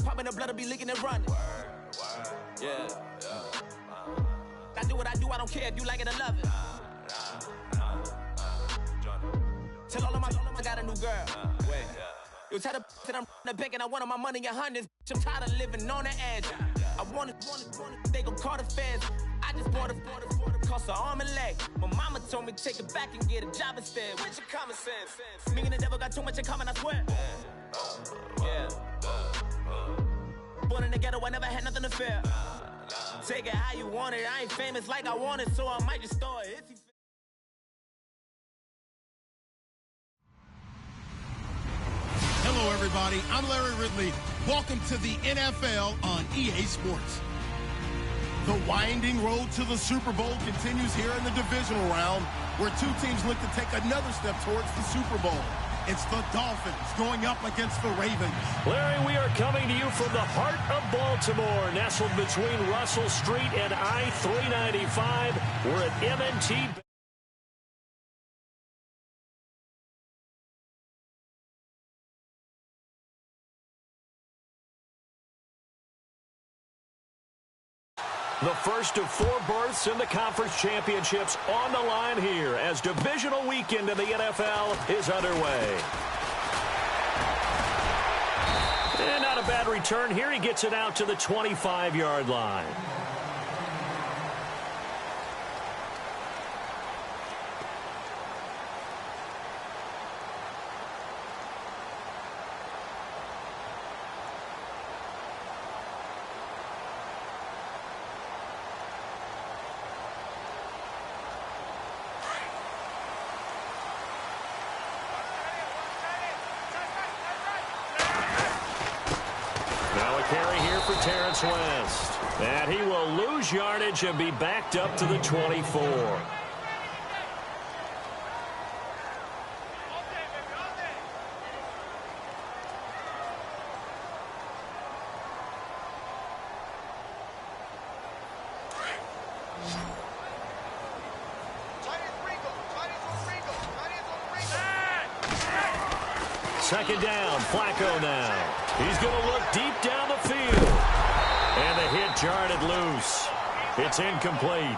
popping, the blood will be leaking and running. Yeah. I do what I do, I don't care if you like it or love it. Tell all of my I got a new girl. Yo, tell the that I'm the bank and I want all my money in hundreds. I'm tired of living on the edge. I want it, they gon' call the feds. I just bought it, cost an arm and leg. My mama told me take it back and get a job instead. Where's your common sense? Me and the devil got too much in common, I swear. Yeah. Born in the ghetto, I never had nothing to fear. Take it how you want it. I ain't famous like I want it, so I might just store it. Hello, everybody. I'm Larry Ridley. Welcome to the NFL on EA Sports. The winding road to the Super Bowl continues here in the divisional round, where two teams look to take another step towards the Super Bowl. It's the Dolphins going up against the Ravens. Larry, we are coming to you from the heart of Baltimore, nestled between Russell Street and I-395. We're at M&T. The first of four berths in the conference championships on the line here as divisional weekend in the NFL is underway. And not a bad return here. He gets it out to the 25-yard line. West. And he will lose yardage and be backed up to the 24. Second down, Flacco now. He's going to look deep down the field. And the hit jarred loose. It's incomplete.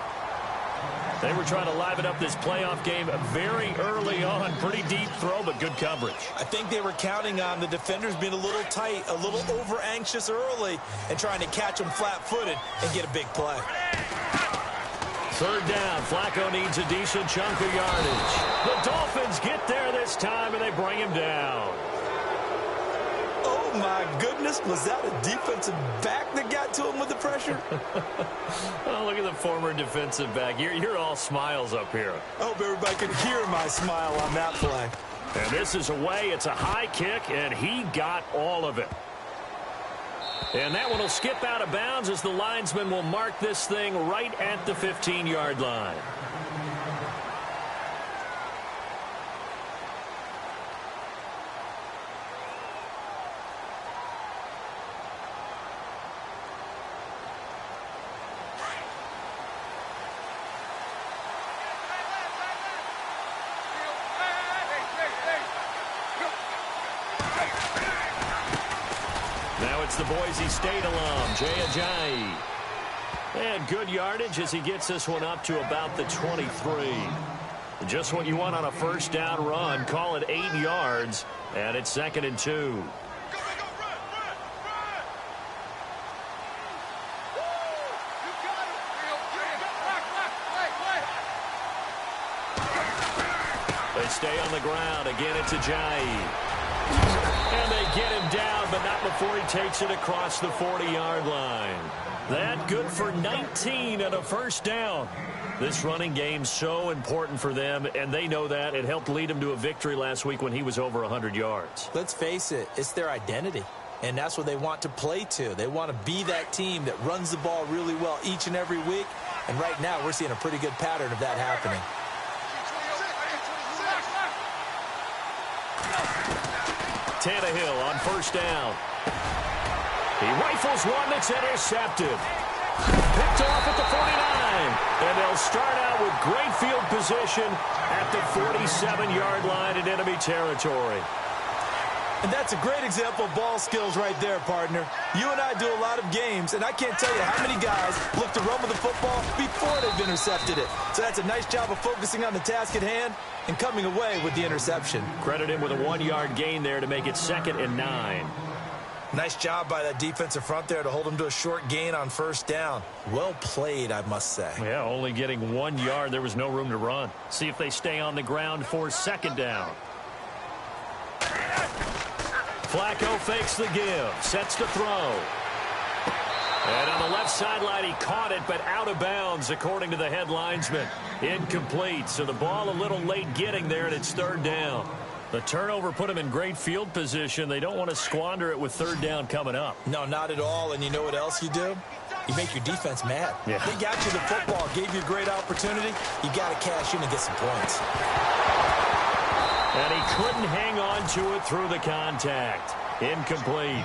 They were trying to liven up this playoff game very early on. Pretty deep throw, but good coverage. I think they were counting on the defenders being a little tight, a little over-anxious early, and trying to catch them flat-footed and get a big play. Third down. Flacco needs a decent chunk of yardage. The Dolphins get there this time, and they bring him down. Oh, my goodness. Was that a defensive back that got to him with the pressure? Oh, look at the former defensive back. You're all smiles up here. I hope everybody can hear my smile on that play. And this is away. It's a high kick, and he got all of it. And that one will skip out of bounds as the linesman will mark this thing right at the 15-yard line. The Boise State alum, Jay Ajayi. And good yardage as he gets this one up to about the 23. Just what you want on a first down run. Call it 8 yards, and it's 2nd and 2. They stay on the ground. Again, it's Ajayi. And they get him down, but not before he takes it across the 40-yard line. That good for 19 and a first down. This running game's so important for them, and they know that. It helped lead him to a victory last week when he was over 100 yards. Let's face it, it's their identity, and that's what they want to play to. They want to be that team that runs the ball really well each and every week, and right now we're seeing a pretty good pattern of that happening. Tannehill on first down. He rifles one that's intercepted. Picked off at the 49. And they'll start out with great field position at the 47-yard line in enemy territory. And that's a great example of ball skills right there, partner. You and I do a lot of games, and I can't tell you how many guys look to run with the football before they've intercepted it. So that's a nice job of focusing on the task at hand and coming away with the interception. Credit him with a 1-yard gain there to make it 2nd and 9. Nice job by that defensive front there to hold him to a short gain on 1st down. Well played, I must say. Yeah, only getting 1 yard. There was no room to run. See if they stay on the ground for 2nd down. Flacco fakes the give, sets to throw. And on the left sideline, he caught it, but out of bounds, according to the head linesman. Incomplete, so the ball a little late getting there, and it's 3rd down. The turnover put him in great field position. They don't want to squander it with 3rd down coming up. No, not at all, and you know what else you do? You make your defense mad. Yeah. They got you the football, gave you a great opportunity. You got to cash in and get some points. And he couldn't hang on to it through the contact. Incomplete.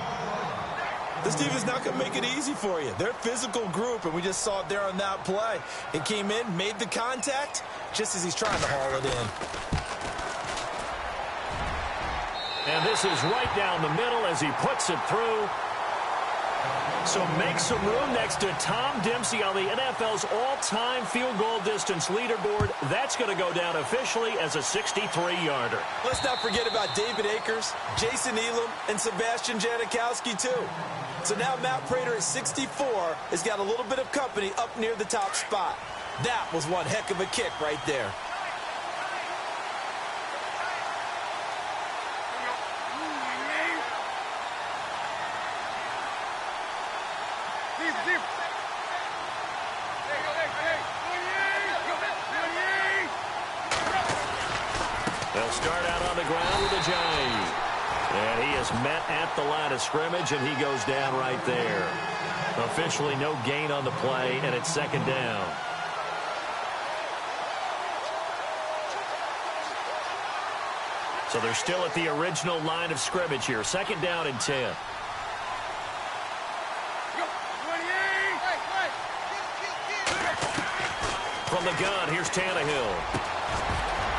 This defense not going to make it easy for you. They're a physical group, and we just saw it there on that play. It came in, made the contact, just as he's trying to haul it in. And this is right down the middle as he puts it through. So make some room next to Tom Dempsey on the NFL's all-time field goal distance leaderboard. That's going to go down officially as a 63-yarder. Let's not forget about David Akers, Jason Elam, and Sebastian Janikowski, too. So now Matt Prater at 64 has got a little bit of company up near the top spot. That was one heck of a kick right there. They'll start out on the ground with a Giant. And he is met at the line of scrimmage, and he goes down right there. Officially no gain on the play, and it's 2nd down. So they're still at the original line of scrimmage here. 2nd down and 10. From the gun, here's Tannehill.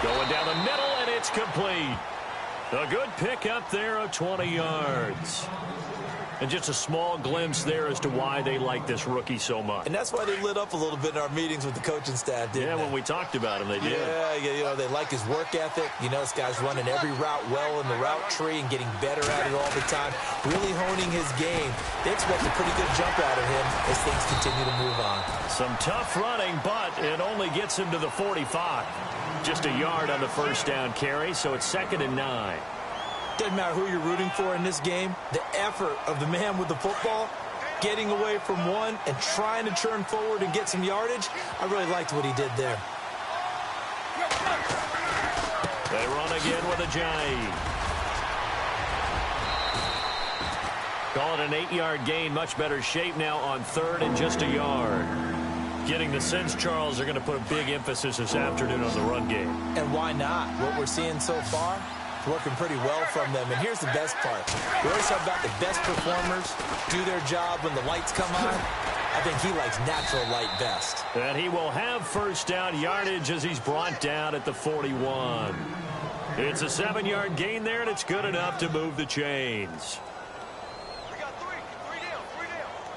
Going down the middle, and it's complete. A good pickup there of 20 yards. And just a small glimpse there as to why they like this rookie so much. And that's why they lit up a little bit in our meetings with the coaching staff, didn't they? When we talked about him, they did. Yeah, you know, they like his work ethic. You know, this guy's running every route well in the route tree and getting better at it all the time, really honing his game. They expect a pretty good jump out of him as things continue to move on. Some tough running, but it only gets him to the 45. Just a yard on the 1st down carry, so it's 2nd and 9. Doesn't matter who you're rooting for in this game. The effort of the man with the football, getting away from one and trying to turn forward and get some yardage, I really liked what he did there. They run again with a Giant. Call it an 8-yard gain. Much better shape now on 3rd and just a yard. Getting the sense, Charles, they're going to put a big emphasis this afternoon on the run game. And why not? What we're seeing so far, working pretty well from them. And here's the best part. We always talk about the best performers do their job when the lights come on. I think he likes natural light best. And he will have 1st down yardage as he's brought down at the 41. It's a 7-yard gain there, and it's good enough to move the chains. We got 3 down.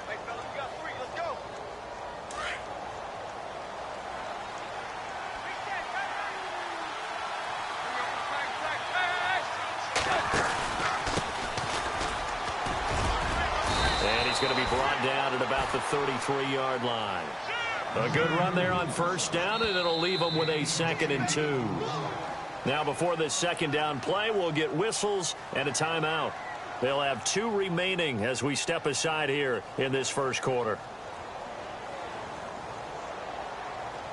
Hey, fellas, we got 3. Let's go. And he's going to be brought down at about the 33-yard line. A good run there on 1st down, and it'll leave them with a 2nd and 2. Now, before this 2nd down play, we'll get whistles and a timeout. They'll have 2 remaining as we step aside here in this 1st quarter.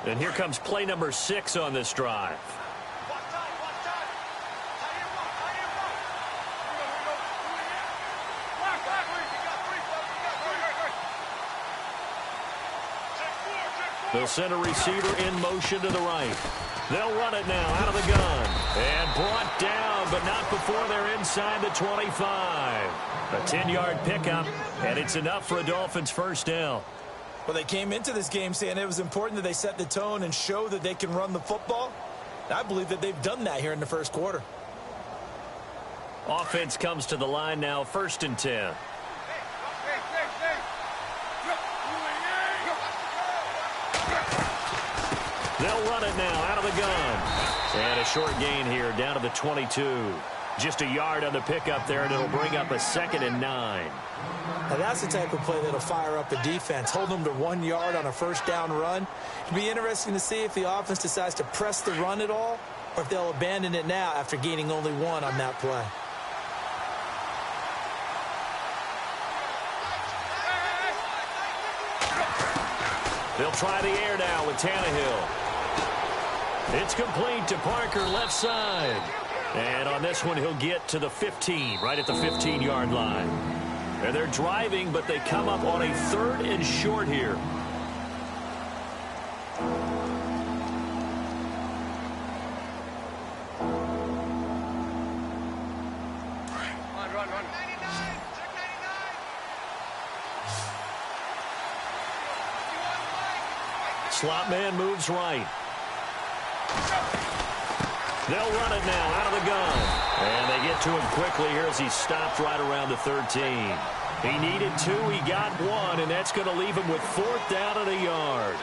And here comes play number 6 on this drive. They'll send a receiver in motion to the right. They'll run it now out of the gun. And brought down, but not before they're inside the 25. A 10-yard pickup, and it's enough for a Dolphins 1st down. Well, they came into this game saying it was important that they set the tone and show that they can run the football. I believe that they've done that here in the 1st quarter. Offense comes to the line now, 1st and 10. They'll run it now out of the gun. And a short gain here down to the 22. Just a yard on the pickup there, and it'll bring up a 2nd and 9. Now that's the type of play that'll fire up a defense. Hold them to 1 yard on a 1st down run. It'll be interesting to see if the offense decides to press the run at all, or if they'll abandon it now after gaining only 1 on that play. They'll try the air now with Tannehill. It's complete to Parker, left side. And on this one, he'll get to the 15, right at the 15-yard line. And they're driving, but they come up on a 3rd and short here. Run. Slot man moves right. They'll run it now out of the gun. And they get to him quickly here as he stopped right around the 13. He needed 2, he got 1, and that's going to leave him with 4th down and a yard.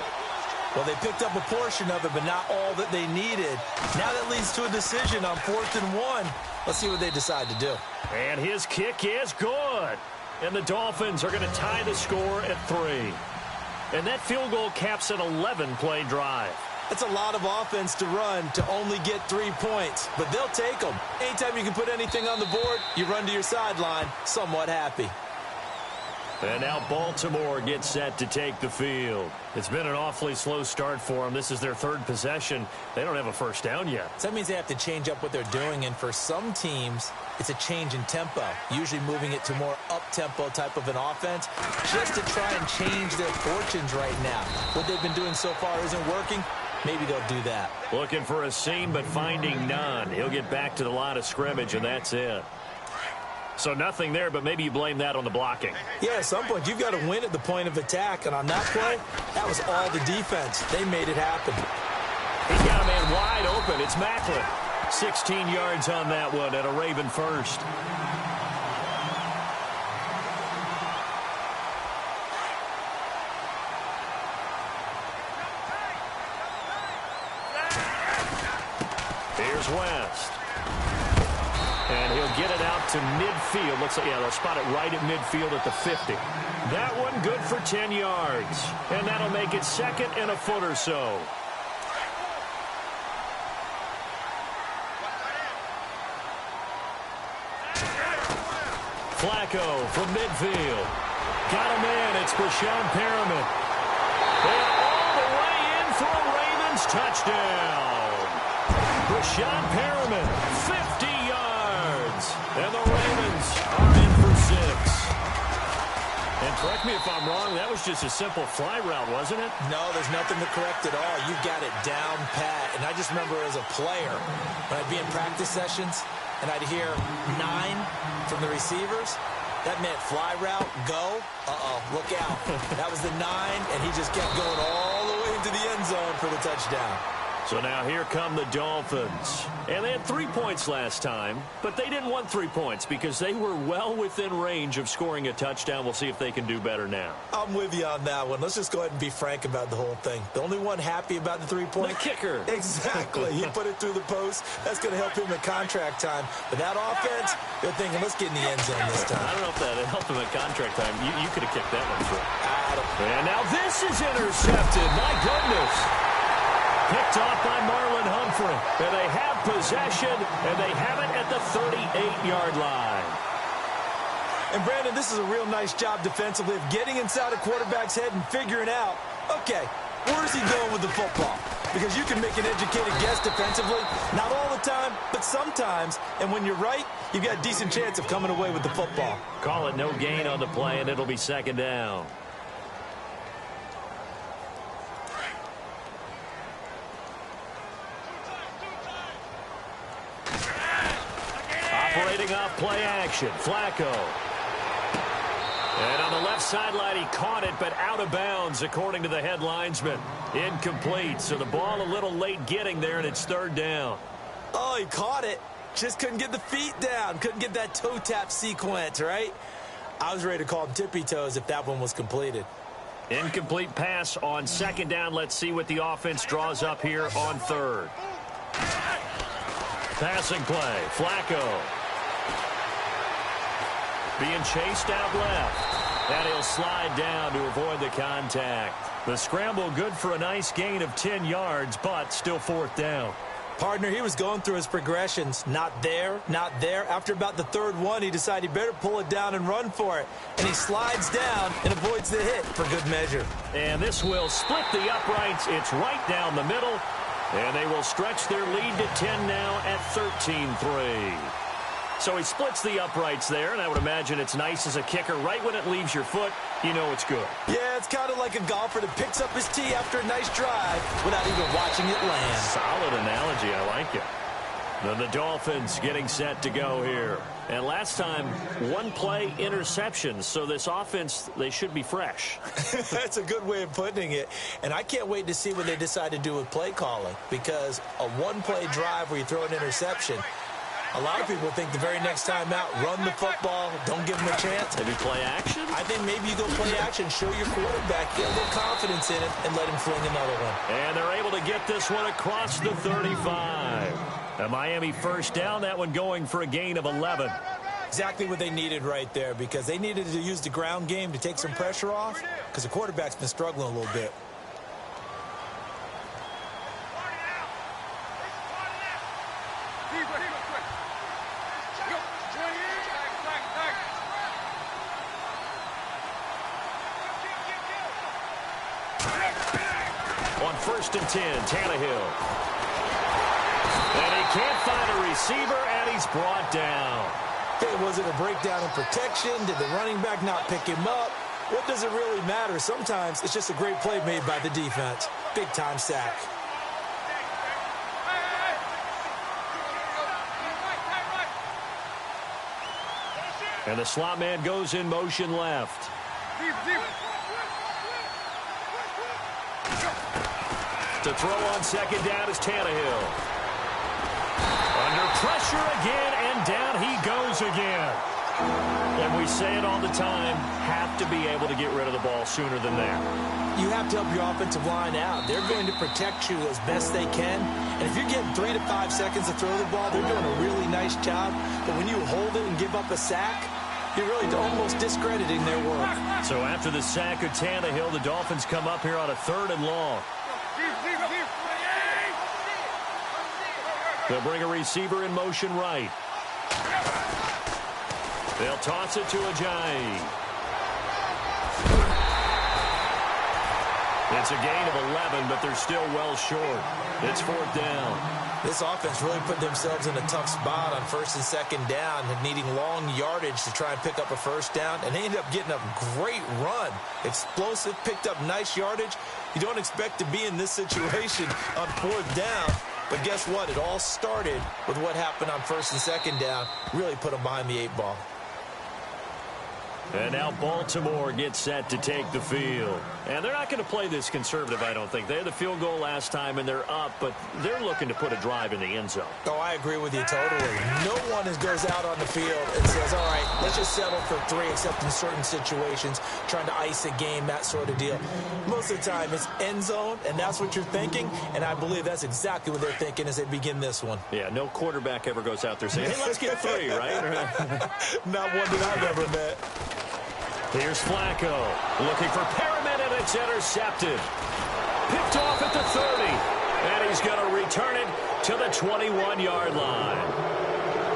Well, they picked up a portion of it, but not all that they needed. Now that leads to a decision on 4th and 1. Let's see what they decide to do. And his kick is good. And the Dolphins are going to tie the score at 3. And that field goal caps an 11-play drive. It's a lot of offense to run to only get 3 points, but they'll take them. Anytime you can put anything on the board, you run to your sideline somewhat happy. And now Baltimore gets set to take the field. It's been an awfully slow start for them. This is their 3rd possession. They don't have a 1st down yet. So that means they have to change up what they're doing, and for some teams, it's a change in tempo, usually moving it to more up-tempo type of an offense, just to try and change their fortunes right now. What they've been doing so far isn't working. Maybe they'll do that. Looking for a seam, but finding none. He'll get back to the line of scrimmage, and that's it. So nothing there, but maybe you blame that on the blocking. Yeah, at some point, you've got to win at the point of attack. And on that play, that was all the defense. They made it happen. He's got a man wide open. It's Macklin. 16 yards on that one at a Raven 1st. Here's West. And he'll get it out to midfield. Looks like, yeah, they'll spot it right at midfield at the 50. That one good for 10 yards. And that'll make it 2nd and a foot or so. Flacco from midfield. Got him in. It's Brashon Perriman. And all the way in for a Ravens touchdown. Brashon Perriman, 50 yards. And the Ravens are in for 6. And correct me if I'm wrong, that was just a simple fly route, wasn't it? No, there's nothing to correct at all. You've got it down pat. And I just remember as a player, when I'd be in practice sessions, and I'd hear 9 from the receivers, that meant fly route, go, look out. That was the 9, and he just kept going all the way into the end zone for the touchdown. So now here come the Dolphins. And they had 3 points last time, but they didn't want 3 points because they were well within range of scoring a touchdown. We'll see if they can do better now. I'm with you on that one. Let's just go ahead and be frank about the whole thing. The only one happy about the 3-point? The kicker. Exactly. He put it through the post. That's going to help him at contract time. But that offense, they're thinking, let's get in the end zone this time. I don't know if that helped him at contract time. You could have kicked that one through. And now this is intercepted. My goodness. Picked off by Marlon Humphrey. And they have possession, and they have it at the 38-yard line. And, Brandon, this is a real nice job defensively of getting inside a quarterback's head and figuring out, okay, where is he going with the football? Because you can make an educated guess defensively, not all the time, but sometimes. And when you're right, you've got a decent chance of coming away with the football. Call it no gain on the play, and it'll be 2nd down. Operating off play action, Flacco. And on the left sideline, he caught it, but out of bounds, according to the head linesman. Incomplete, so the ball a little late getting there, and it's 3rd down. Oh, he caught it, Just couldn't get the feet down. Couldn't get that toe tap sequence, right? I was ready to call him tippy toes if that one was completed. Incomplete pass on second down. Let's see what the offense draws up here on third. Passing play. Flacco. Being chased out left. And he'll slide down to avoid the contact. The scramble good for a nice gain of 10 yards, but still fourth down. Partner, he was going through his progressions. Not there, not there. After about the third one, he decided he better pull it down and run for it. And he slides down and avoids the hit for good measure. And this will split the uprights. It's right down the middle. And they will stretch their lead to 10 now at 13-3. So he splits the uprights there, and I would imagine it's nice as a kicker. Right when it leaves your foot, you know it's good. Yeah, it's kind of like a golfer that picks up his tee after a nice drive without even watching it land. Solid analogy. I like it. Then the Dolphins getting set to go here. And last time, one play interceptions. So this offense, they should be fresh. That's a good way of putting it. And I can't wait to see what they decide to do with play calling. Because a one-play drive where you throw an interception, a lot of people think the very next time out, run the football, don't give them a chance. Maybe play action? I think maybe you go play action, show your quarterback, get a little confidence in it, and let him fling another one. And they're able to get this one across the 35. A Miami first down, that one going for a gain of 11. Exactly what they needed right there, because they needed to use the ground game to take some pressure off, because the quarterback's been struggling a little bit. On 1st and 10, Tannehill. And he can't find a receiver, and he's brought down. Hey, was it a breakdown in protection? Did the running back not pick him up? What does it really matter? Sometimes it's just a great play made by the defense. Big-time sack. And the slot man goes in motion left. To throw on second down is Tannehill. Under pressure again, and down he goes again. And we say it all the time, have to be able to get rid of the ball sooner than that. You have to help your offensive line out. They're going to protect you as best they can. And if you're getting 3 to 5 seconds to throw the ball, they're doing a really nice job. But when you hold it and give up a sack, you're really almost discrediting their work. So after the sack of Tannehill, the Dolphins come up here on a 3rd and long. They'll bring a receiver in motion right. They'll toss it to Ajayi. It's a gain of 11, but they're still well short. It's 4th down. This offense really put themselves in a tough spot on 1st and 2nd down, needing long yardage to try and pick up a 1st down, and they ended up getting a great run. Explosive, picked up nice yardage. You don't expect to be in this situation on 4th down, but guess what? It all started with what happened on 1st and 2nd down. Really put them behind the 8 ball. And now Baltimore gets set to take the field. And they're not going to play this conservative, I don't think. They had the field goal last time, and they're up, but they're looking to put a drive in the end zone. Oh, I agree with you totally. No one goes out on the field and says, all right, let's just settle for 3, except in certain situations, trying to ice a game, that sort of deal. Most of the time, it's end zone, and that's what you're thinking, and I believe that's exactly what they're thinking as they begin this one. Yeah, no quarterback ever goes out there saying, hey, let's get 3, right? Not one that I've ever met. Here's Flacco looking for Perriman, and it's intercepted. Picked off at the 30, and he's going to return it to the 21-yard line.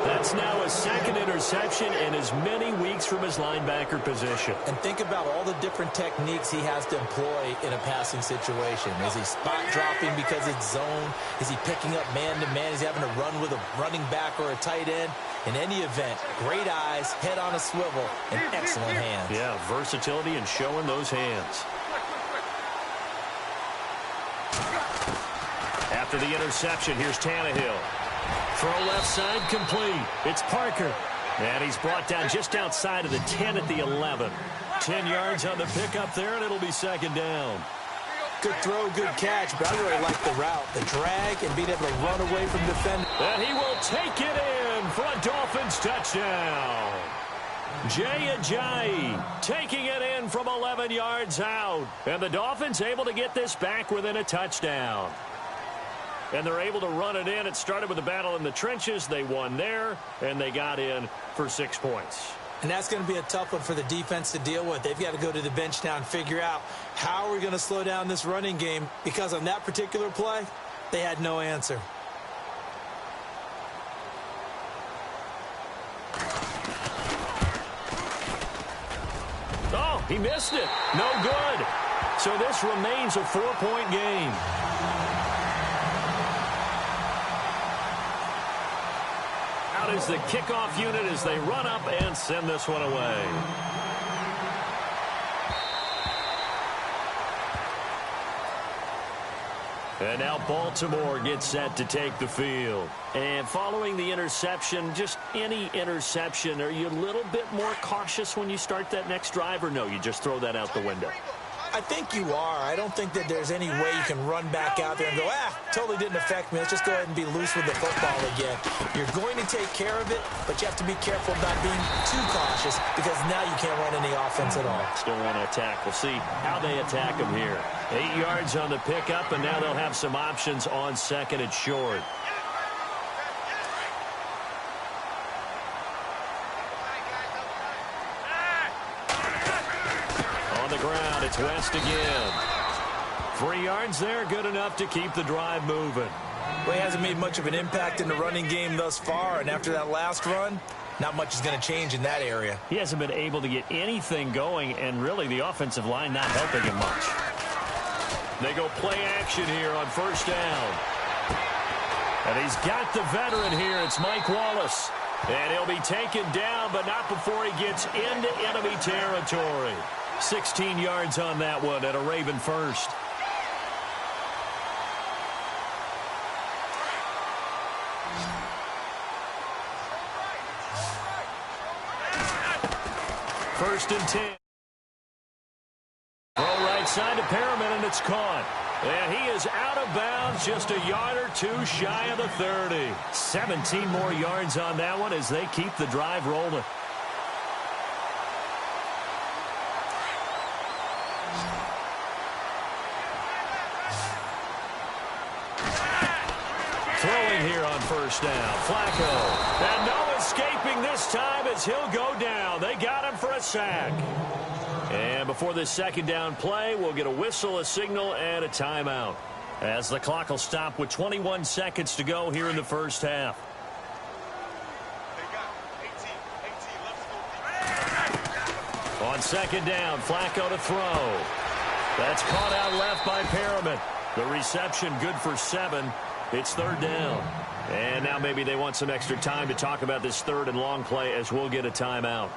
That's now his 2nd interception in as many weeks from his linebacker position. And think about all the different techniques he has to employ in a passing situation. Is he spot dropping because it's zone? Is he picking up man-to-man? Is he having to run with a running back or a tight end? In any event, great eyes, head on a swivel, and excellent hands. Yeah, versatility and showing those hands. After the interception, here's Tannehill. Throw left side complete. It's Parker. And he's brought down just outside of the 10 at the 11. 10 yards on the pickup there, and it'll be 2nd down. Good throw, good catch, but I really like the route, the drag, and being able to run away from defenders. And he will take it in. in for a Dolphins touchdown. Jay Ajayi taking it in from 11 yards out. And the Dolphins able to get this back within a touchdown. And they're able to run it in. It started with a battle in the trenches. They won there, and they got in for 6 points. And that's going to be a tough one for the defense to deal with. They've got to go to the bench now and figure out how we're going to slow down this running game, because on that particular play, they had no answer. Oh, he missed it. No good. So this remains a 4-point game. Out is the kickoff unit as they run up and send this one away. And now Baltimore gets set to take the field. And following the interception, just any interception, are you a little bit more cautious when you start that next drive, or no, you just throw that out the window? I think you are. I don't think that there's any way you can run back out there and go, totally didn't affect me. Let's just go ahead and be loose with the football again. You're going to take care of it, but you have to be careful not being too cautious, because now you can't run any offense at all. Still want to attack. We'll see how they attack them here. 8 yards on the pickup, and now they'll have some options on second and short. On the ground, it's West again. 3 yards there, good enough to keep the drive moving. Well, he hasn't made much of an impact in the running game thus far, and after that last run, not much is going to change in that area. He hasn't been able to get anything going, and really the offensive line not helping him much. They go play action here on first down. And he's got the veteran here. It's Mike Wallace. And he'll be taken down, but not before he gets into enemy territory. 16 yards on that one at a Raven first. First and 10. Throw right side to Perriman, and it's caught. And he is out of bounds, just a yard or two shy of the 30. 17 more yards on that one as they keep the drive rolling. Throwing here on first down, Flacco. And no escaping this time as he'll go down. They got him for a sack. And before this second down play, we'll get a whistle, a signal, and a timeout, as the clock will stop with 21 seconds to go here in the first half. On second down, Flacco to throw. That's caught out left by Perriman. The reception good for 7. It's third down. And now maybe they want some extra time to talk about this third and long play, as we'll get a timeout,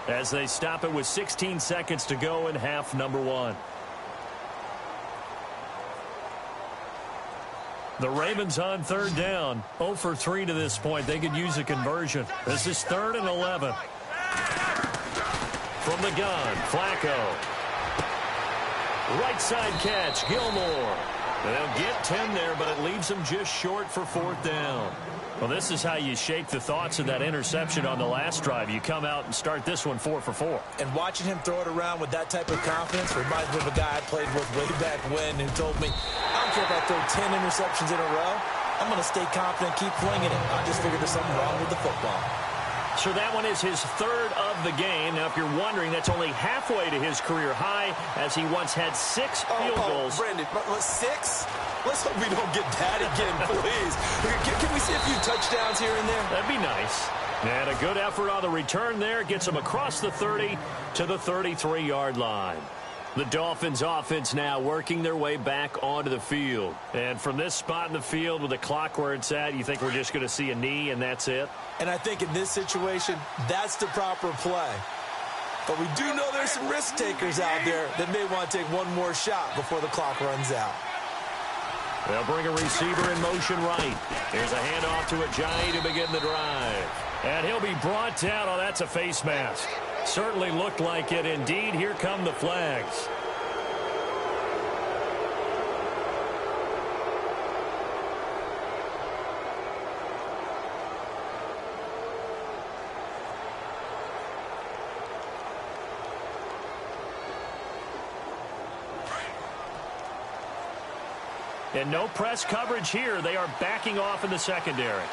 as they stop it with 16 seconds to go in half number 1. The Ravens on third down. 0 for 3 to this point. They could use a conversion. This is 3rd and 11. From the gun, Flacco. Right side catch, Gilmore. They'll get 10 there, but it leaves them just short for 4th down. Well, this is how you shake the thoughts of that interception on the last drive. You come out and start this one 4 for 4. And watching him throw it around with that type of confidence reminds me of a guy I played with way back when who told me, I don't care if I throw 10 interceptions in a row. I'm going to stay confident, keep flinging it. I just figured there's something wrong with the football. So that one is his 3rd of the game. Now, if you're wondering, that's only halfway to his career high, as he once had 6 field goals. Brandon, 6? Let's hope we don't get that again, please. Can we see a few touchdowns here and there? That'd be nice. And a good effort on the return there. Gets him across the 30 to the 33-yard line. The Dolphins offense now working their way back onto the field. And from this spot in the field with the clock where it's at, you think we're just going to see a knee and that's it? And I think in this situation, that's the proper play. But we do know there's some risk takers out there that may want to take one more shot before the clock runs out. They'll bring a receiver in motion right. Here's a handoff to Ajayi to begin the drive. And he'll be brought down. Oh, that's a face mask. Certainly looked like it. Indeed, here come the flags. And no press coverage here. They are backing off in the secondary.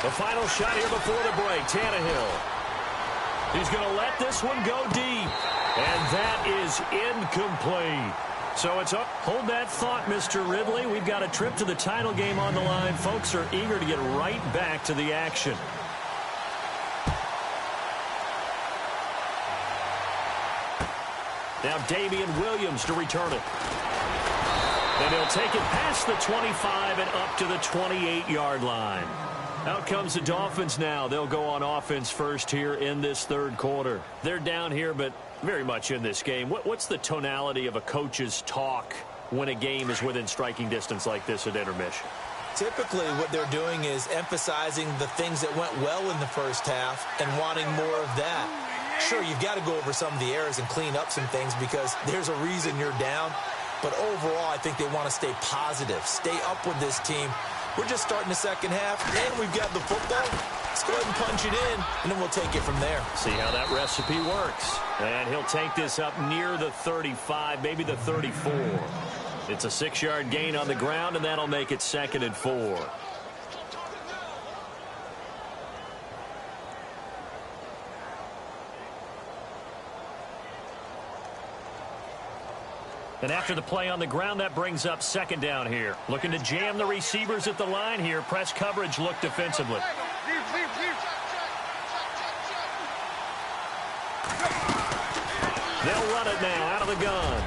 The final shot here before the break, Tannehill. He's going to let this one go deep. And that is incomplete. So it's up. Hold that thought, Mr. Ridley. We've got a trip to the title game on the line. Folks are eager to get right back to the action. Now Damian Williams to return it. And he'll take it past the 25 and up to the 28-yard line. Out comes the Dolphins now. They'll go on offense first here in this third quarter. They're down here, but very much in this game. What's the tonality of a coach's talk when a game is within striking distance like this at intermission? Typically, what they're doing is emphasizing the things that went well in the first half and wanting more of that. Sure, you've got to go over some of the errors and clean up some things because there's a reason you're down. But overall, I think they want to stay positive, stay up with this team. We're just starting the second half, and we've got the football. Let's go ahead and punch it in, and then we'll take it from there. See how that recipe works. And he'll take this up near the 35, maybe the 34. It's a 6-yard gain on the ground, and that'll make it 2nd and 4. And after the play on the ground, that brings up 2nd down here. Looking to jam the receivers at the line here. Press coverage look defensively. They'll run it now out of the gun.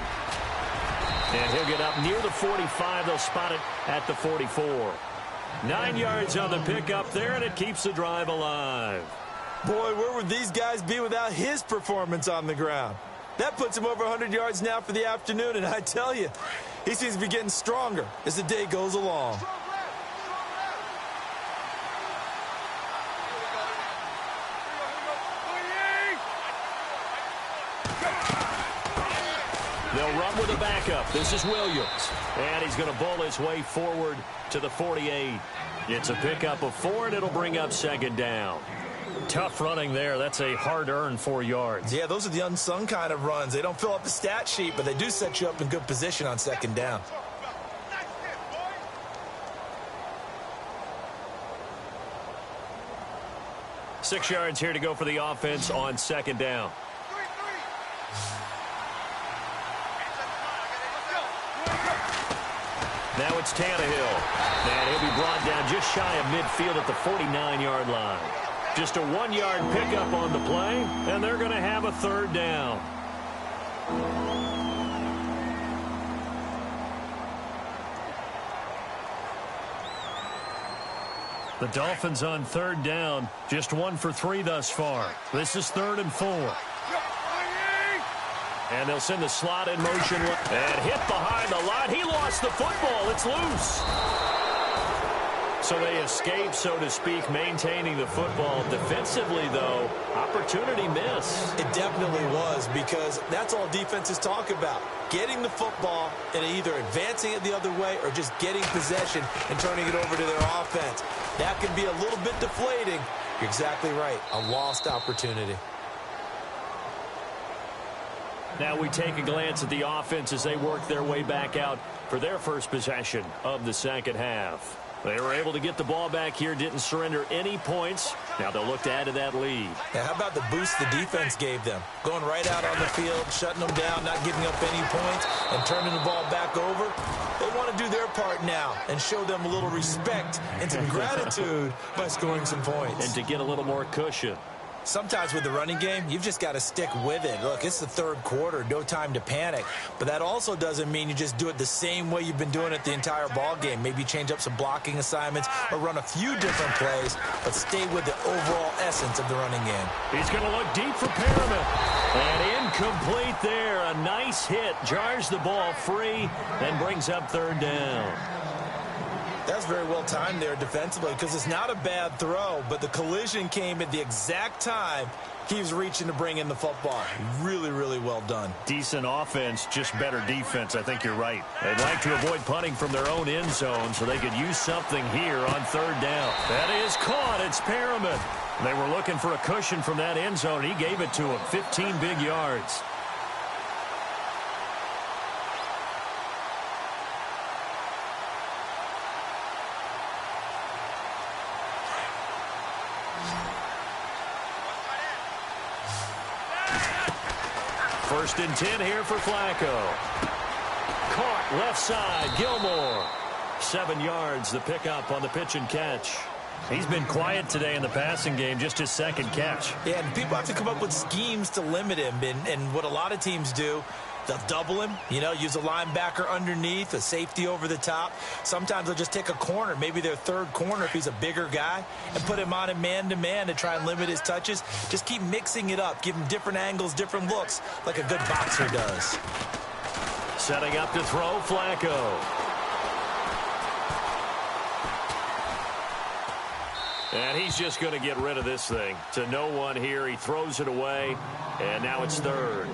And he'll get up near the 45. They'll spot it at the 44. 9 yards on the pickup there, and it keeps the drive alive. Boy, where would these guys be without his performance on the ground? That puts him over 100 yards now for the afternoon, and I tell you, he seems to be getting stronger as the day goes along. They'll run with a backup. This is Williams, and he's going to bowl his way forward to the 48. It's a pickup of 4, and it'll bring up 2nd down. Tough running there. That's a hard-earned 4 yards. Yeah, those are the unsung kind of runs. They don't fill up the stat sheet, but they do set you up in good position on 2nd down. Six yards here to go for the offense on 2nd down. Now it's Tannehill. And he'll be brought down just shy of midfield at the 49-yard line. Just a 1-yard pickup on the play, and they're going to have a 3rd down. The Dolphins on 3rd down, just 1 for 3 thus far. This is 3rd and 4. And they'll send the slot in motion and hit behind the line. He lost the football. It's loose. So they escape, so to speak, maintaining the football. Defensively, though, opportunity miss. It definitely was, because that's all defenses talk about. Getting the football and either advancing it the other way or just getting possession and turning it over to their offense. That can be a little bit deflating. You're exactly right. A lost opportunity. Now we take a glance at the offense as they work their way back out for their first possession of the second half. They were able to get the ball back here, didn't surrender any points. Now they'll look to add to that lead. Now, how about the boost the defense gave them? Going right out on the field, shutting them down, not giving up any points, and turning the ball back over. They want to do their part now and show them a little respect and some gratitude by scoring some points. And to get a little more cushion. Sometimes with the running game, you've just got to stick with it. Look, it's the third quarter, no time to panic. But that also doesn't mean you just do it the same way you've been doing it the entire ball game. Maybe change up some blocking assignments or run a few different plays, but stay with the overall essence of the running game. He's going to look deep for Perriman. And incomplete there. A nice hit. Jars the ball free and brings up 3rd down. That's very well timed there defensively because it's not a bad throw, but the collision came at the exact time he was reaching to bring in the football. Really, really well done. Decent offense, just better defense. I think you're right. They'd like to avoid punting from their own end zone so they could use something here on third down. That is caught. It's Perriman. They were looking for a cushion from that end zone. He gave it to him. 15 big yards. First and 10 here for Flacco. Caught left side, Gilmore. 7 yards, the pickup on the pitch and catch. He's been quiet today in the passing game, just his second catch. Yeah, and people have to come up with schemes to limit him, and what a lot of teams do, they'll double him, use a linebacker underneath, a safety over the top. Sometimes they'll just take a corner, maybe their third corner if he's a bigger guy, and put him on a man-to-man to try and limit his touches. Just keep mixing it up, give him different angles, different looks, like a good boxer does. Setting up to throw, Flacco. And he's just going to get rid of this thing. To no one here. He throws it away, and now it's third.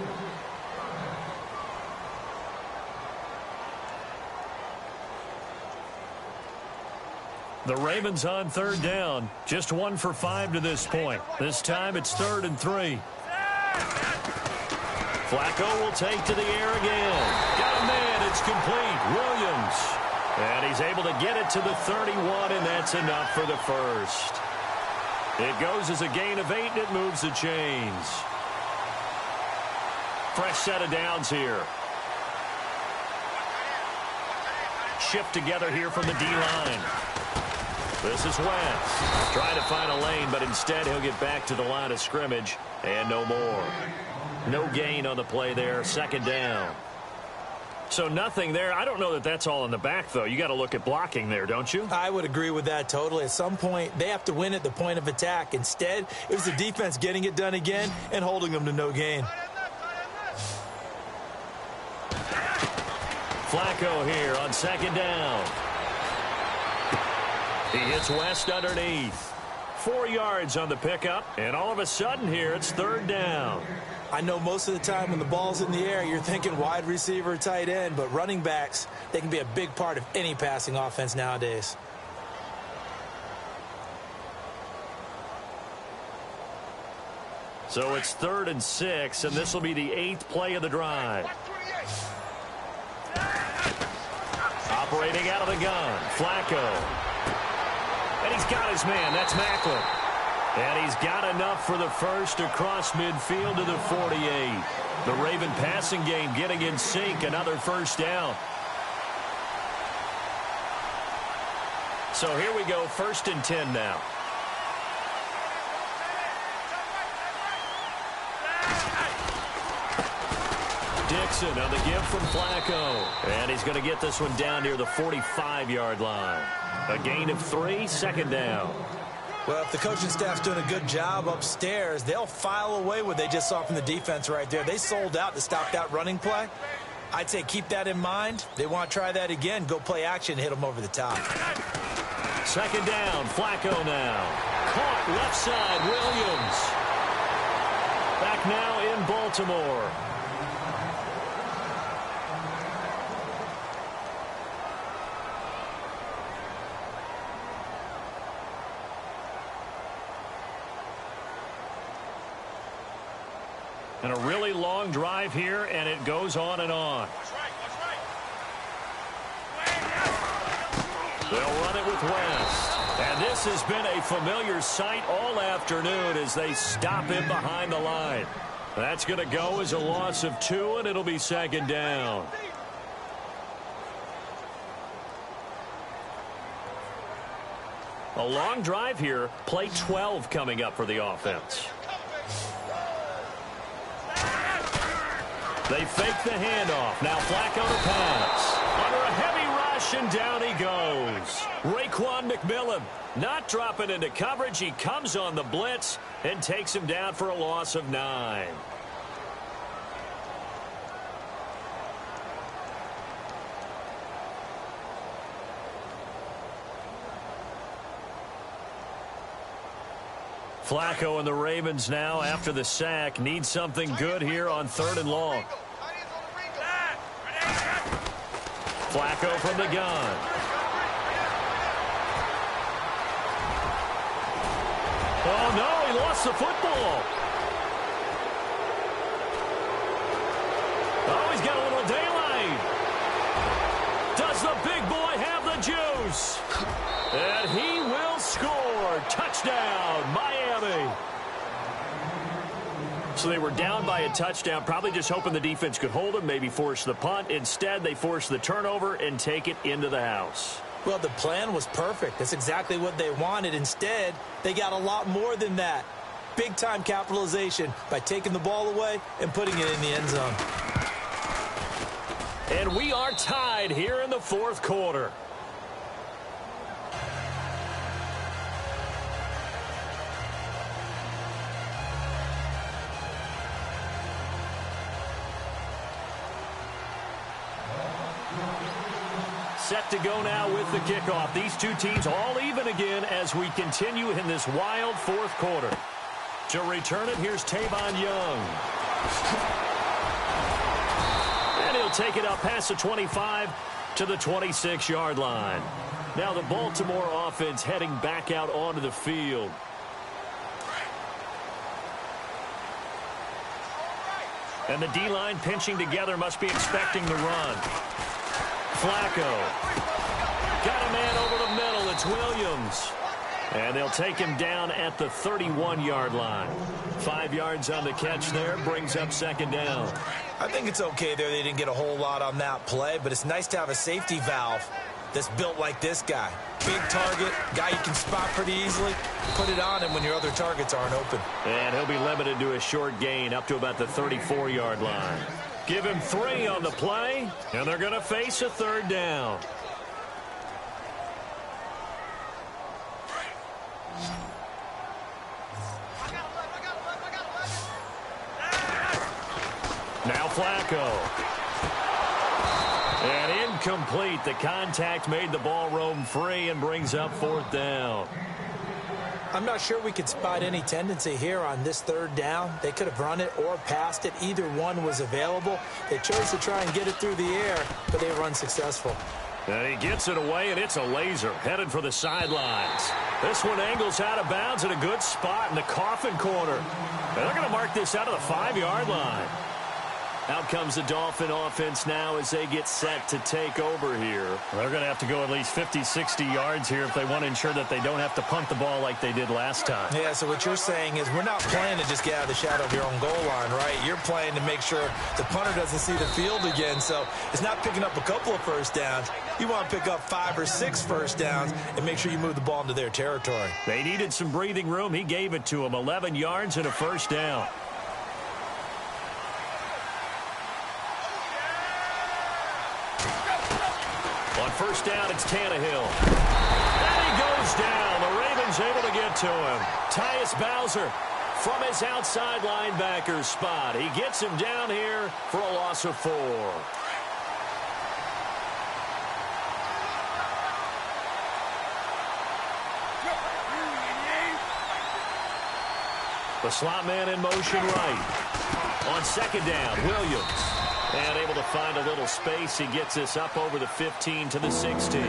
The Ravens on third down. Just 1 for 5 to this point. This time it's 3rd and 3. Flacco will take to the air again. Got a man. It's complete. Williams. And he's able to get it to the 31, and that's enough for the first. It goes as a gain of 8, and it moves the chains. Fresh set of downs here. Shift together here from the D-line. This is Wentz. Trying to find a lane, but instead he'll get back to the line of scrimmage, and no more. No gain on the play there. 2nd down. So nothing there. I don't know that that's all in the back, though. You got to look at blocking there, don't you? I would agree with that totally. At some point, they have to win at the point of attack. Instead, it was the defense getting it done again and holding them to no gain. Flacco here on 2nd down. He hits West underneath. 4 yards on the pickup, and all of a sudden here, it's 3rd down. I know most of the time when the ball's in the air, you're thinking wide receiver, tight end, but running backs, they can be a big part of any passing offense nowadays. So it's 3rd and 6, and this will be the 8th play of the drive. Operating out of the gun, Flacco. And he's got his man. That's Macklin. And he's got enough for the first across midfield to the 48. The Raven passing game getting in sync. Another 1st down. So here we go. 1st and 10 now. Dixon on the give from Flacco. And he's going to get this one down near the 45-yard line. A gain of 3, 2nd down. Well, if the coaching staff's doing a good job upstairs, they'll file away what they just saw from the defense right there. They sold out to stop that running play. I'd say keep that in mind. They want to try that again. Go play action, hit them over the top. 2nd down, Flacco now. Caught left side, Williams. Back now in Baltimore. And a really long drive here, and it goes on and on. They'll run it with West. And this has been a familiar sight all afternoon as they stop him behind the line. That's going to go as a loss of 2, and it'll be 2nd down. A long drive here. Play 12 coming up for the offense. They fake the handoff. Now Flacco to pass. Under a heavy rush, and down he goes. Raekwon McMillan not dropping into coverage. He comes on the blitz and takes him down for a loss of 9. Flacco and the Ravens now, after the sack, need something good here on 3rd and long. Flacco from the gun. Oh, no, he lost the football. Oh, he's got a little daylight. Does the big boy have the juice? And he will score. Touchdown, Miami. So they were down by a touchdown, probably just hoping the defense could hold them, maybe force the punt. Instead, they force the turnover and take it into the house. Well, the plan was perfect. That's exactly what they wanted. Instead, they got a lot more than that. Big-time capitalization by taking the ball away and putting it in the end zone. And we are tied here in the 4th quarter. Set to go now with the kickoff. These two teams all even again as we continue in this wild 4th quarter. To return it, here's Tavon Young. And he'll take it up past the 25 to the 26-yard line. Now the Baltimore offense heading back out onto the field. And the D-line pinching together, must be expecting the run. Flacco. Got a man over the middle. It's Williams. And they'll take him down at the 31-yard line. 5 yards on the catch there. Brings up 2nd down. I think it's okay there. They didn't get a whole lot on that play, but it's nice to have a safety valve that's built like this guy. Big target, guy you can spot pretty easily. Put it on him when your other targets aren't open. And he'll be limited to a short gain up to about the 34-yard line. Give him 3 on the play, and they're going to face a 3rd down. Now Flacco. And incomplete. The contact made the ball roam free and brings up 4th down. I'm not sure we could spot any tendency here on this 3rd down. They could have run it or passed it. Either one was available. They chose to try and get it through the air, but they were unsuccessful. And he gets it away, and it's a laser headed for the sidelines. This one angles out of bounds at a good spot in the coffin corner. And they're going to mark this out of the 5-yard line. Out comes the Dolphin offense now as they get set to take over here. They're going to have to go at least 50, 60 yards here if they want to ensure that they don't have to punt the ball like they did last time. Yeah, so what you're saying is we're not playing to just get out of the shadow of your own goal line, right? You're playing to make sure the punter doesn't see the field again. So it's not picking up a couple of first downs. You want to pick up 5 or 6 first downs and make sure you move the ball into their territory. They needed some breathing room. He gave it to them. 11 yards and a first down. On first down, it's Tannehill. And he goes down. The Ravens able to get to him. Tyus Bowser from his outside linebacker spot. He gets him down here for a loss of 4. The slot man in motion right. On second down, Williams. And able to find a little space. He gets this up over the 15 to the 16.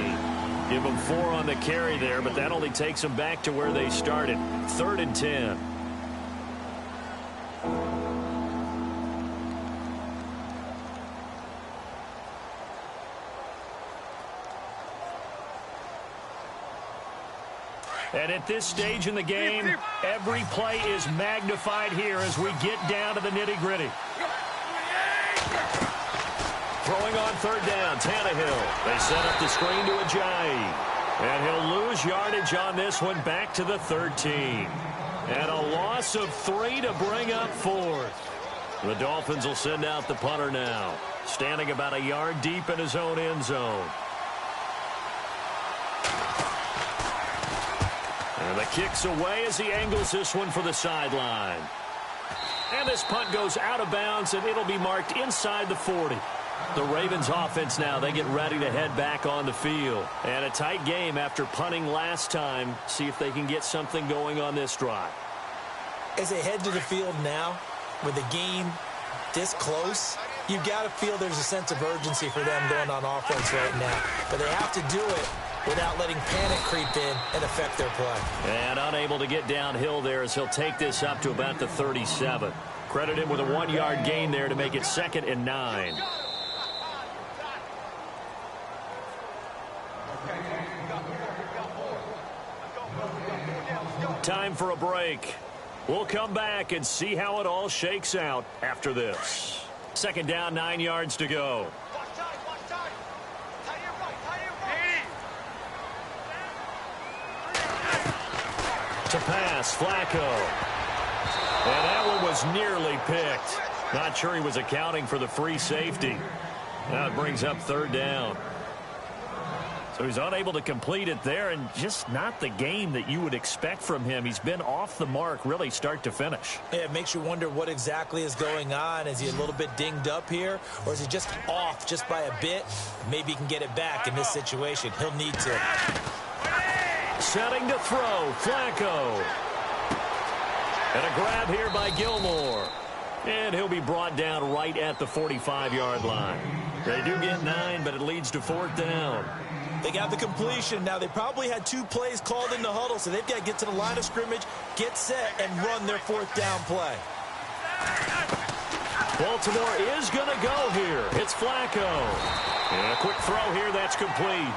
Give them 4 on the carry there, but that only takes them back to where they started. 3rd and 10. And at this stage in the game, every play is magnified here as we get down to the nitty-gritty. Throwing on third down, Tannehill. They set up the screen to Ajayi. And he'll lose yardage on this one back to the 13. And a loss of 3 to bring up 4th. The Dolphins will send out the punter now, standing about a yard deep in his own end zone. And the kick's away as he angles this one for the sideline. And this punt goes out of bounds, and it'll be marked inside the 40. The Ravens offense now, they get ready to head back on the field. And a tight game after punting last time. See if they can get something going on this drive. As they head to the field now, with the game this close, you've got to feel there's a sense of urgency for them going on offense right now. But they have to do it without letting panic creep in and affect their play. And unable to get downhill there as he'll take this up to about the 37. Credit him with a 1-yard gain there to make it 2nd and 9. Time for a break. We'll come back and see how it all shakes out after this. 2nd down, 9 yards to go. To pass, Flacco. And that one was nearly picked. Not sure he was accounting for the free safety. Now it brings up 3rd down. So he's unable to complete it there, and just not the game that you would expect from him. He's been off the mark really start to finish. Yeah, it makes you wonder what exactly is going on. Is he a little bit dinged up here, or is he just off just by a bit? Maybe he can get it back in this situation. He'll need to. Setting to throw, Flacco. And a grab here by Gilmore. And he'll be brought down right at the 45-yard line. They do get 9, but it leads to 4th down. They got the completion. Now, they probably had 2 plays called in the huddle, so they've got to get to the line of scrimmage, get set, and run their 4th down play. Baltimore is going to go here. It's Flacco. And a quick throw here. That's complete.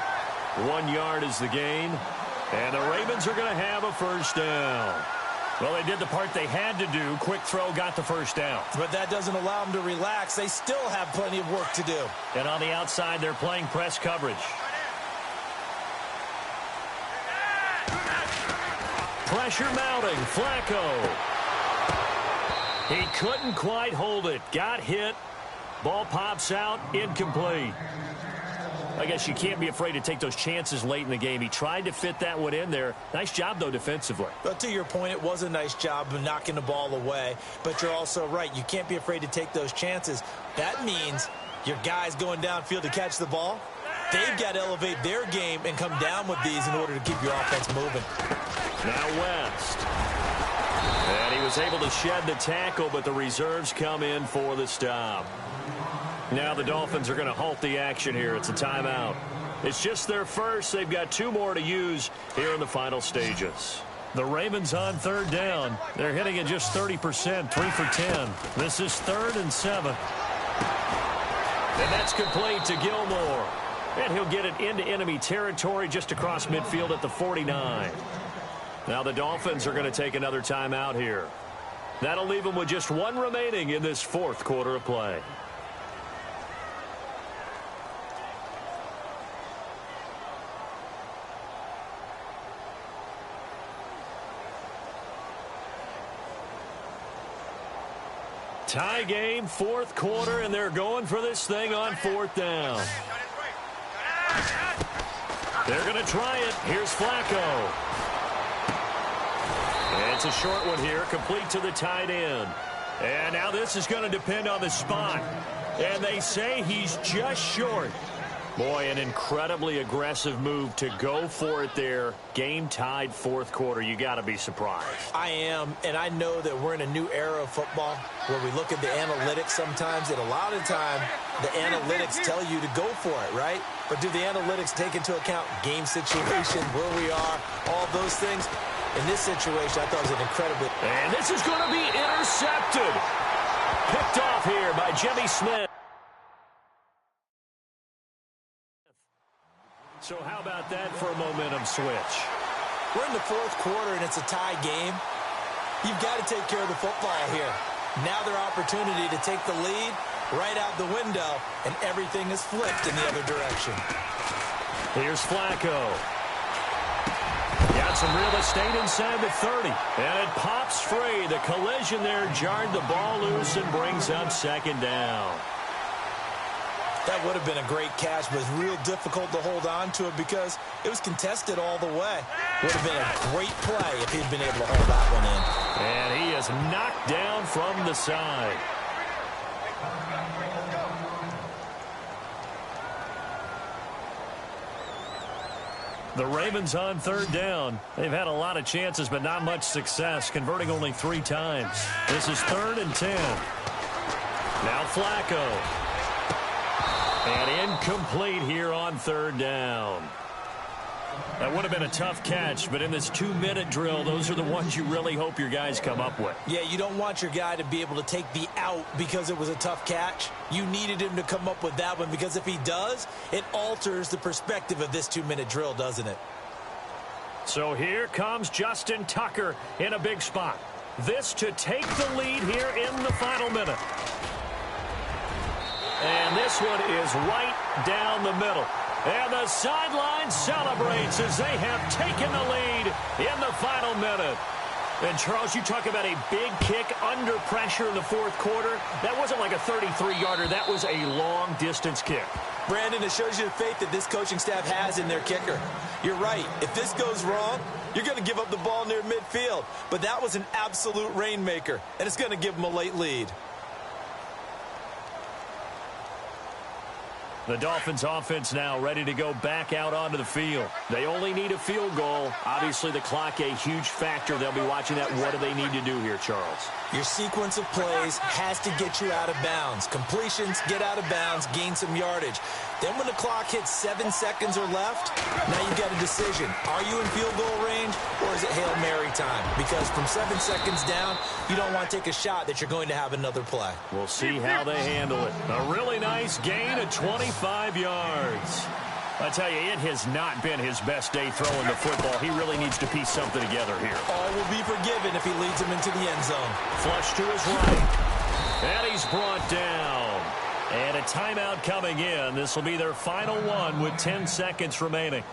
1 yard is the gain. And the Ravens are going to have a 1st down. Well, they did the part they had to do. Quick throw got the 1st down. But that doesn't allow them to relax. They still have plenty of work to do. And on the outside, they're playing press coverage. Pressure mounting. Flacco. He couldn't quite hold it. Got hit. Ball pops out. Incomplete. I guess you can't be afraid to take those chances late in the game. He tried to fit that one in there. Nice job, though, defensively. But to your point, it was a nice job of knocking the ball away. But you're also right. You can't be afraid to take those chances. That means your guys going downfield to catch the ball, they've got to elevate their game and come down with these in order to keep your offense moving. Now West. And he was able to shed the tackle, but the reserves come in for the stop. Now the Dolphins are going to halt the action here. It's a timeout. It's just their first. They've got 2 more to use here in the final stages. The Ravens on 3rd down. They're hitting at just 30%, 3 for 10. This is 3rd and 7. And that's complete to Gilmore. And he'll get it into enemy territory just across midfield at the 49. Now the Dolphins are going to take another timeout here. That'll leave them with just 1 remaining in this 4th quarter of play. Tie game, 4th quarter, and they're going for this thing on 4th down. They're going to try it. Here's Flacco. And it's a short one here, complete to the tight end. And now this is going to depend on the spot. And they say he's just short. Boy, an incredibly aggressive move to go for it there. Game tied 4th quarter. You got to be surprised. I am, and I know that we're in a new era of football where we look at the analytics sometimes, and a lot of the time the analytics tell you to go for it, right? But do the analytics take into account game situation, where we are, all those things? In this situation, I thought it was an incredibly... And this is going to be intercepted. Picked off here by Jimmy Smith. So how about that for a momentum switch? We're in the 4th quarter, and it's a tie game. You've got to take care of the football here. Now their opportunity to take the lead right out the window, and everything is flipped in the other direction. Here's Flacco. Got some real estate inside the 30. And it pops free. The collision there jarred the ball loose and brings up 2nd down. That would have been a great catch, but it was real difficult to hold on to it because it was contested all the way. Would have been a great play if he'd been able to hold that one in. And he is knocked down from the side. The Ravens on third down. They've had a lot of chances, but not much success, converting only 3 times. This is 3rd and 10. Now Flacco. And incomplete here on 3rd down. That would have been a tough catch, but in this 2-minute drill, those are the ones you really hope your guys come up with. Yeah, you don't want your guy to be able to take the out because it was a tough catch. You needed him to come up with that one, because if he does, it alters the perspective of this 2-minute drill, doesn't it? So here comes Justin Tucker in a big spot. This to take the lead here in the final minute. And this one is right down the middle. And the sideline celebrates as they have taken the lead in the final minute. And, Charles, you talk about a big kick under pressure in the 4th quarter. That wasn't like a 33-yarder. That was a long-distance kick. Brandon, it shows you the faith that this coaching staff has in their kicker. You're right. If this goes wrong, you're going to give up the ball near midfield. But that was an absolute rainmaker, and it's going to give them a late lead. The Dolphins offense now ready to go back out onto the field. They only need a field goal. Obviously, the clock a huge factor. They'll be watching that. What do they need to do here, Charles? Your sequence of plays has to get you out of bounds. Completions, get out of bounds, gain some yardage. Then when the clock hits 7 seconds or left, now you've got a decision. Are you in field goal range, or is it Hail Mary time? Because from 7 seconds down, you don't want to take a shot that you're going to have another play. We'll see how they handle it. A really nice gain of 25 yards. I tell you, it has not been his best day throwing the football. He really needs to piece something together here. All will be forgiven if he leads him into the end zone. Flush to his right. And he's brought down. And a timeout coming in. This will be their final one with 10 seconds remaining.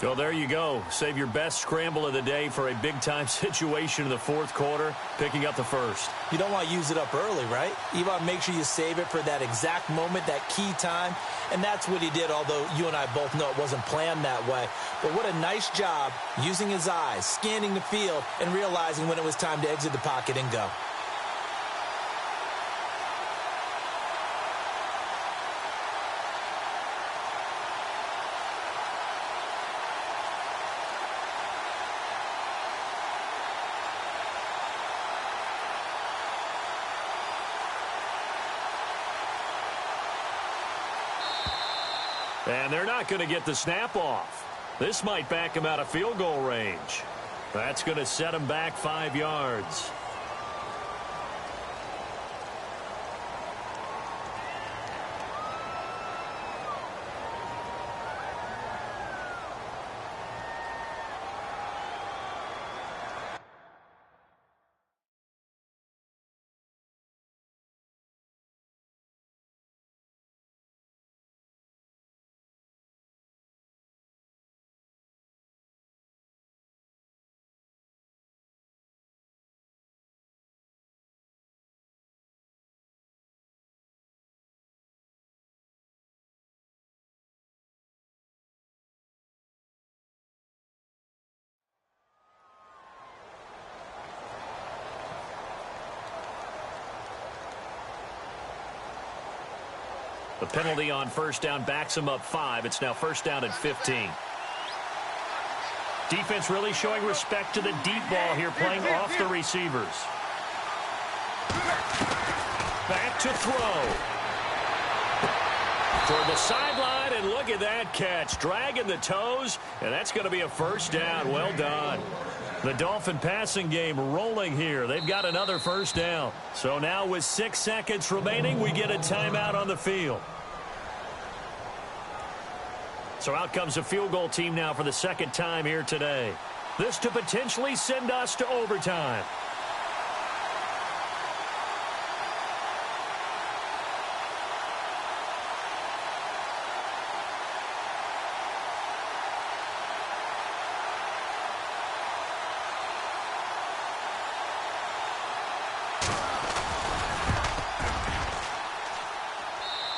So there you go. Save your best scramble of the day for a big-time situation in the 4th quarter, picking up the first. You don't want to use it up early, right? You want to make sure you save it for that exact moment, that key time. And that's what he did, although you and I both know it wasn't planned that way. But what a nice job using his eyes, scanning the field, and realizing when it was time to exit the pocket and go. And they're not going to get the snap off. This might back him out of field goal range. That's going to set him back 5 yards. The penalty on first down backs him up 5. It's now first down at 15. Defense really showing respect to the deep ball here, playing off the receivers. Back to throw. Toward the sideline, and look at that catch. Dragging the toes, and that's going to be a first down. Well done. The Dolphin passing game rolling here. They've got another first down. So now with 6 seconds remaining, we get a timeout on the field. So out comes the field goal team now for the second time here today. This to potentially send us to overtime.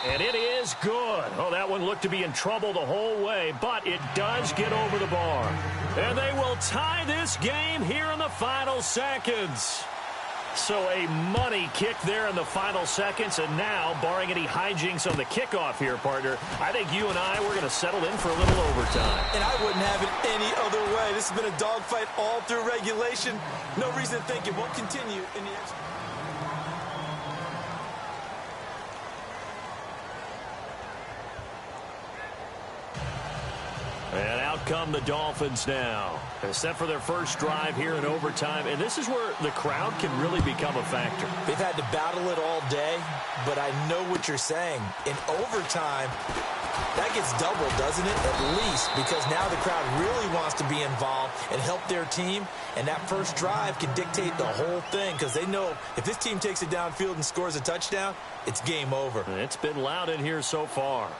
And it is good. Oh, that one looked to be in trouble the whole way, but it does get over the bar. And they will tie this game here in the final seconds. So a money kick there in the final seconds, and now, barring any hijinks on the kickoff here, partner, I think you and I, we're going to settle in for a little overtime. And I wouldn't have it any other way. This has been a dogfight all through regulation. No reason to think it won't continue in the extra. And out come the Dolphins now. They're set for their first drive here in overtime. And this is where the crowd can really become a factor. They've had to battle it all day, but I know what you're saying. In overtime, that gets doubled, doesn't it? At least, because now the crowd really wants to be involved and help their team. And that first drive can dictate the whole thing because they know if this team takes it downfield and scores a touchdown, it's game over. It's been loud in here so far.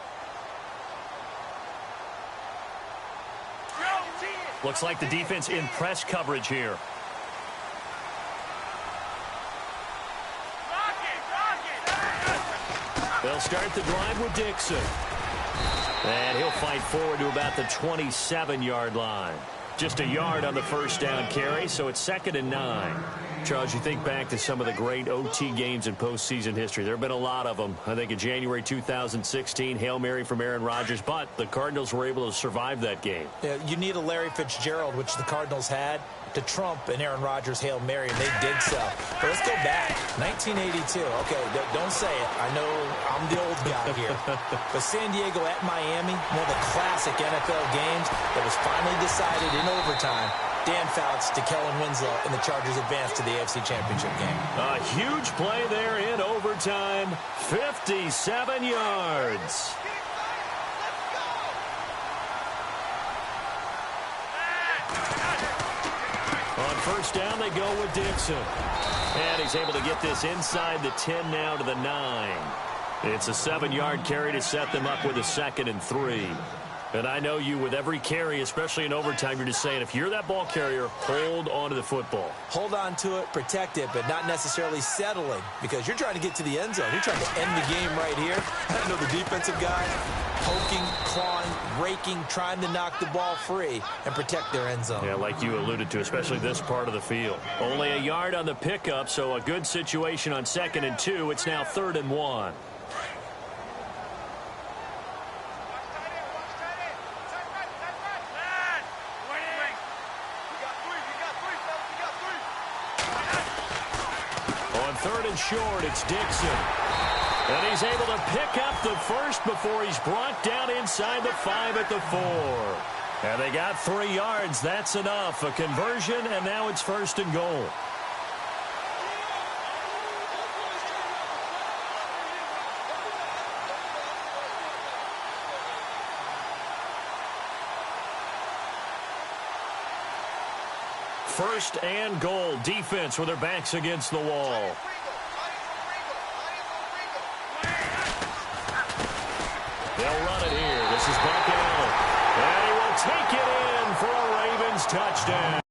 Looks like the defense in press coverage here. They'll start the drive with Dixon. And he'll fight forward to about the 27-yard line. Just a yard on the first down carry, so it's 2nd and 9. Charles, you think back to some of the great OT games in postseason history. There have been a lot of them. I think in January 2016, Hail Mary from Aaron Rodgers, but the Cardinals were able to survive that game. Yeah, you need a Larry Fitzgerald, which the Cardinals had, to trump an Aaron Rodgers Hail Mary, and they did so. But let's go back. 1982. Okay, don't say it. I know I'm the old guy here. But San Diego at Miami, one of the classic NFL games that was finally decided in overtime. Dan Fouts to Kellen Winslow, and the Chargers advance to the AFC Championship game. A huge play there in overtime. 57 yards. On first down, they go with Dixon. And he's able to get this inside the 10 now to the 9. It's a 7-yard carry to set them up with a 2nd and 3. And I know you, with every carry, especially in overtime, you're just saying, if you're that ball carrier, hold on to the football. Hold on to it, protect it, but not necessarily settling, because you're trying to get to the end zone. You're trying to end the game right here. I know the defensive guy, poking, clawing, raking, trying to knock the ball free and protect their end zone. Yeah, like you alluded to, especially this part of the field. Only a yard on the pickup, so a good situation on 2nd and 2. It's now 3rd and 1. Short, it's Dixon. And he's able to pick up the first before he's brought down inside the 5 at the 4. And they got 3 yards. That's enough. A conversion, and now it's 1st and goal. First and goal. Defense with their backs against the wall. They'll run it here. This is Buck Allen. And he will take it in for a Ravens touchdown.